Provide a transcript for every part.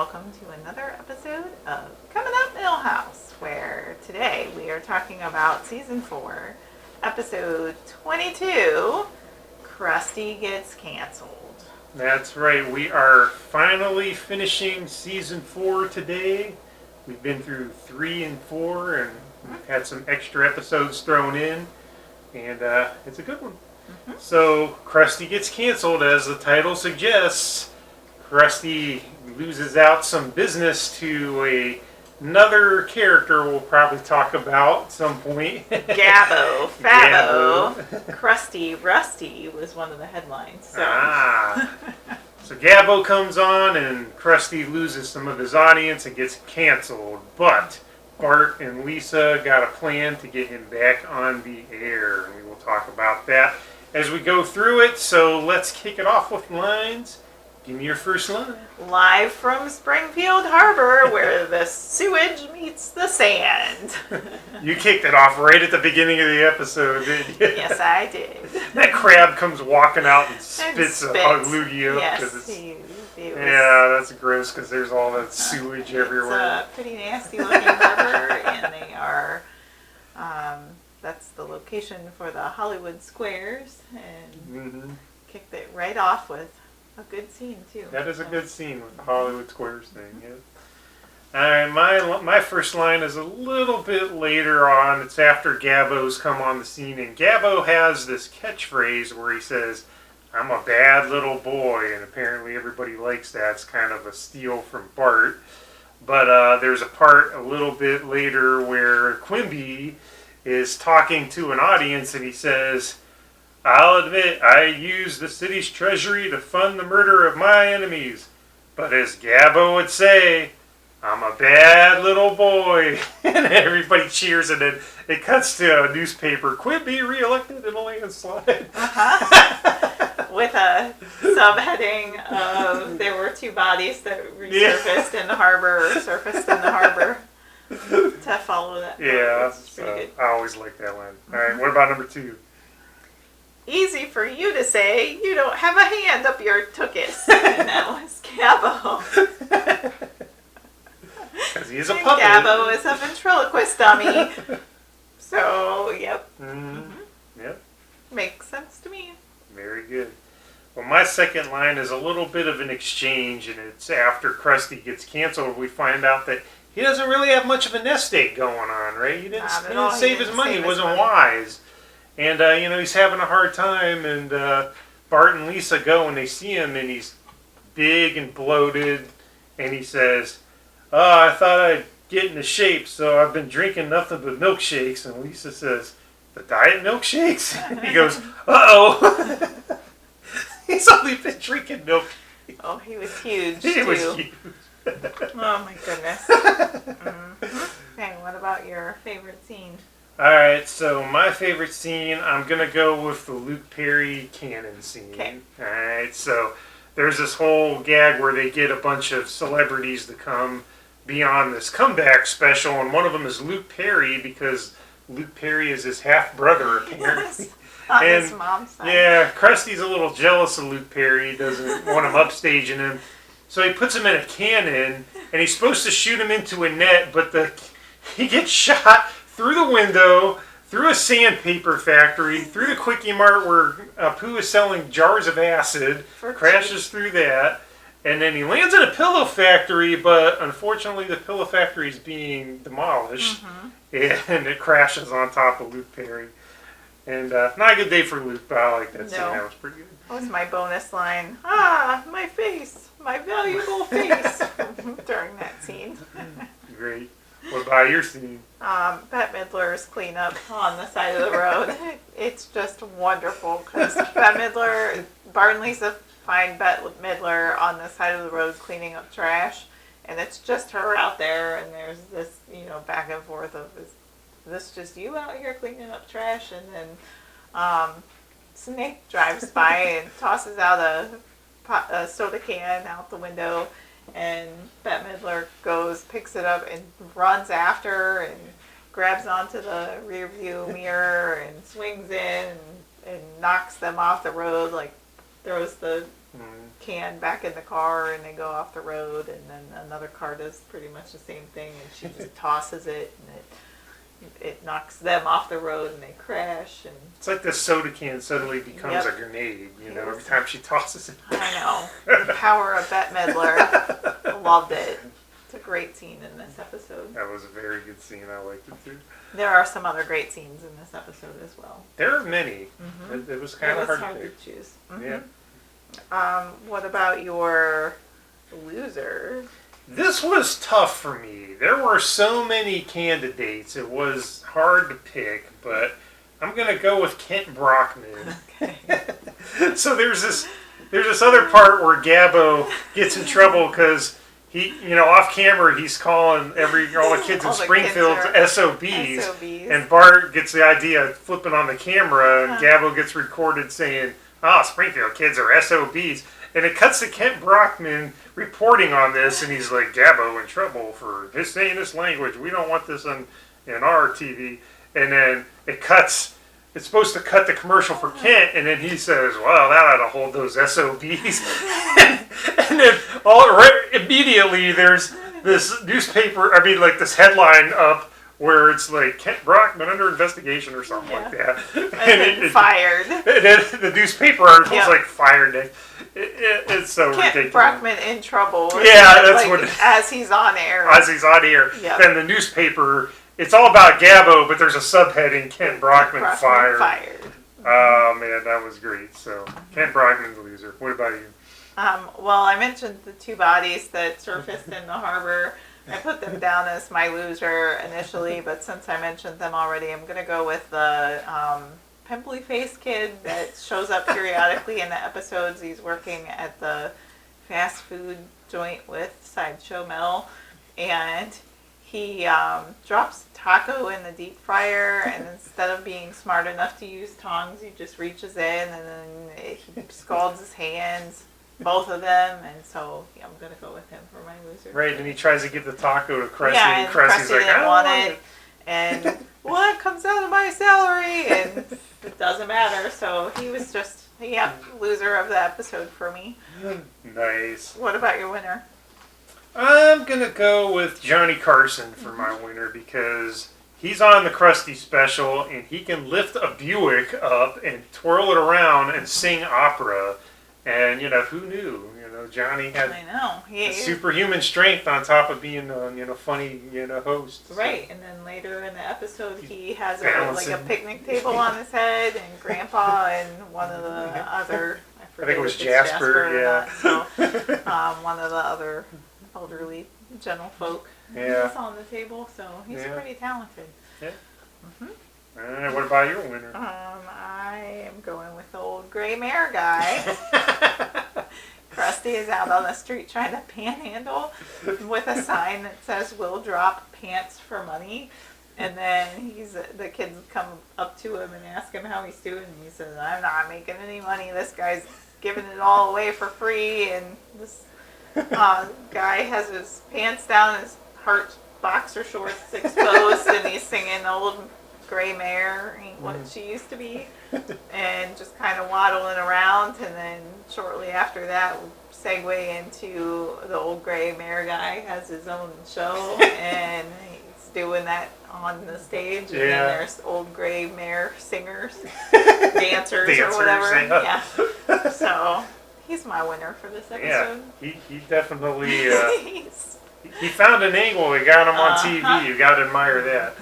welcome to another episode of Coming Up Milhouse, where today we are talking about Season 4, Episode 22, Krusty Gets Cancelled. That's right, we are finally finishing Season 4 today. We've been through 3 and 4 and we've had some extra episodes thrown in, and it's a good one. So, Krusty gets canceled, as the title suggests. Krusty loses out some business to another character we'll probably talk about at some point. Gabbo, Fabbo, Krusty, Rusty was one of the headlines. So. So Gabbo comes on and Krusty loses some of his audience and gets canceled. But Bart and Lisa got a plan to get him back on the air. And we will talk about that as we go through it. So let's kick it off with lines. Give me your first line. Live from Springfield Harbor, where the sewage meets the sand. You kicked it off right at the beginning of the episode, didn't you? Yes, I did. That crab comes walking out and spits a loogie up. Yes, yeah, that's gross because there's all that sewage everywhere. It's a pretty nasty looking harbor, and they are, that's the location for the Hollywood Squares, and kicked it right off with a good scene, too. That is a good scene with the Hollywood Squares thing, yeah. Alright, my first line is a little bit later on. It's after Gabbo's come on the scene, and Gabbo has this catchphrase where he says, "I'm a bad little boy," and apparently everybody likes that. It's kind of a steal from Bart. But there's a part a little bit later where Quimby is talking to an audience, and he says, "I'll admit I used the city's treasury to fund the murder of my enemies. But as Gabbo would say, I'm a bad little boy." And everybody cheers, and then it cuts to a newspaper. Quimby reelected in a landslide. With a subheading of there were 2 bodies that resurfaced in the harbor, or surfaced in the harbor. To follow that. Yeah, it's pretty good. I always like that line. Alright, what about number 2? "Easy for you to say, you don't have a hand up your tuchus." And that was Gabbo. Because he is a puppet. Gabbo is a ventriloquist dummy. So, yep. Yep. Makes sense to me. Very good. Well, my second line is a little bit of an exchange, and it's after Krusty gets canceled. We find out that he doesn't really have much of a nest egg going on, right? He didn't save his money. He wasn't wise. And, he's having a hard time, and Bart and Lisa go and they see him, and he's big and bloated, and he says, "Oh, I thought I'd get into shape, so I've been drinking nothing but milkshakes." And Lisa says, "The diet milkshakes?" He goes, "Uh-oh." He's only been drinking milk. Oh, he was huge, He too. was huge. Oh, my goodness. Okay, what about your favorite scene? Alright, so my favorite scene, I'm going to go with the Luke Perry cannon scene. Okay. Alright, so there's this whole gag where they get a bunch of celebrities to come be on this comeback special, and one of them is Luke Perry, because Luke Perry is his half-brother, apparently. Yes, on his mom's side. Yeah, Krusty's a little jealous of Luke Perry. He doesn't want him upstaging him. So he puts him in a cannon, and he's supposed to shoot him into a net, but he gets shot through the window, through a sandpaper factory, through the Quickie Mart where Pooh is selling jars of acid, crashes through that, and then he lands in a pillow factory, but unfortunately the pillow factory is being demolished, and it crashes on top of Luke Perry. And not a good day for Luke, but I like that scene. That was pretty good. That was my bonus line. "Ah, my face, my valuable face," during that scene. Great. What about your scene? Bette Midler's cleanup on the side of the road. It's just wonderful because Bette Midler, Bart and Lisa find Bette Midler on the side of the road cleaning up trash, and it's just her out there, and there's this, back and forth of, "Is this just you out here cleaning up trash?" And then Snake drives by and tosses out a soda can out the window, and Bette Midler picks it up and runs after and grabs onto the rear view mirror and swings in and knocks them off the road, like throws the can back in the car and they go off the road, and then another car does pretty much the same thing, and she just tosses it, and it knocks them off the road and they crash. And it's like this soda can suddenly becomes a grenade, every time she tosses it. I know. The power of Bette Midler. Loved it. It's a great scene in this episode. That was a very good scene. I liked it too. There are some other great scenes in this episode as well. There are many. It was kind of hard to choose. Yeah. What about your loser? This was tough for me. There were so many candidates. It was hard to pick, but I'm gonna go with Kent Brockman. Okay. So there's this other part where Gabbo gets in trouble because he, off camera, he's calling all the kids in Springfield SOBs, and Bart gets the idea of flipping on the camera, and Gabbo gets recorded saying, Springfield kids are SOBs. And it cuts to Kent Brockman reporting on this, and he's like, Gabbo in trouble for saying this language. We don't want this in our TV. And then it's supposed to cut the commercial for Kent, and then he says, well, that ought to hold those SOBs. and then immediately there's this this headline up where it's like, Kent Brockman under investigation or something like that. And fired. And then the newspaper article's like, fired. It's so ridiculous. Kent Brockman in trouble. Yeah, that's what it is. As he's on air. As he's on air. Yep. Then the newspaper, it's all about Gabbo, but there's a subheading, Kent Brockman fired. Oh, man, that was great. So, Kent Brockman's the loser. What about you? Well, I mentioned the two bodies that surfaced in the harbor. I put them down as my loser initially, but since I mentioned them already, I'm going to go with the pimply-faced kid that shows up periodically in the episodes. He's working at the fast food joint with Sideshow Mel, and he drops taco in the deep fryer, and instead of being smart enough to use tongs, he just reaches in, and then he scalds his hands. Both of them, and so I'm going to go with him for my loser. Right, and he tries to give the taco to Krusty, and Krusty's like, didn't want it. And what comes out of my salary? And it doesn't matter. So he was just, loser of the episode for me. Nice. What about your winner? I'm going to go with Johnny Carson for my winner because he's on the Krusty special, and he can lift a Buick up and twirl it around and sing opera. And, who knew? Johnny had superhuman strength on top of being a, funny, host. Right, and then later in the episode, he has a picnic table on his head, and Grandpa and one of the other, I think it was Jasper, one of the other elderly gentlefolk is on the table, so he's pretty talented. Yeah. What about your winner? I am going with the old gray mare guy. Krusty is out on the street trying to panhandle with a sign that says, "We'll drop pants for money." And then the kids come up to him and ask him how he's doing. And he says, "I'm not making any money. This guy's giving it all away for free." And this guy has his pants down, his heart boxer shorts exposed, and he's singing "Old Gray Mare Ain't What She Used to Be," and just kind of waddling around. And then shortly after that, we'll segue into the old gray mare guy has his own show, and he's doing that on the stage. And then there's old gray mare singers, dancers or whatever. Yeah. So he's my winner for this episode. Yeah, he definitely he found an angle that got him on TV. You got to admire that.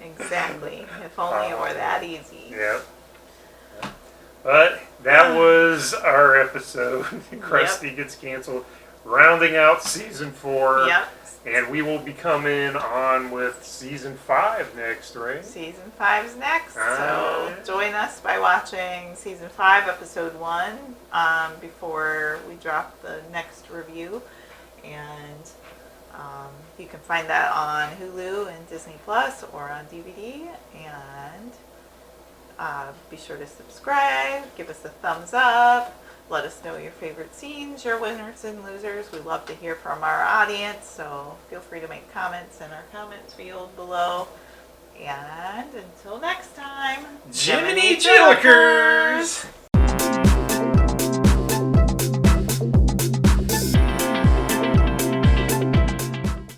Exactly. If only it were that easy. Yeah. But that was our episode. Krusty gets canceled. Rounding out season 4. Yep. And we will be coming on with season 5 next, right? Season 5's next. So join us by watching season 5, episode 1, before we drop the next review. And you can find that on Hulu and Disney Plus or on DVD. And be sure to subscribe, give us a thumbs up, let us know your favorite scenes, your winners and losers. We love to hear from our audience, so feel free to make comments in our comments field below. And until next time, Jiminy Jillikers!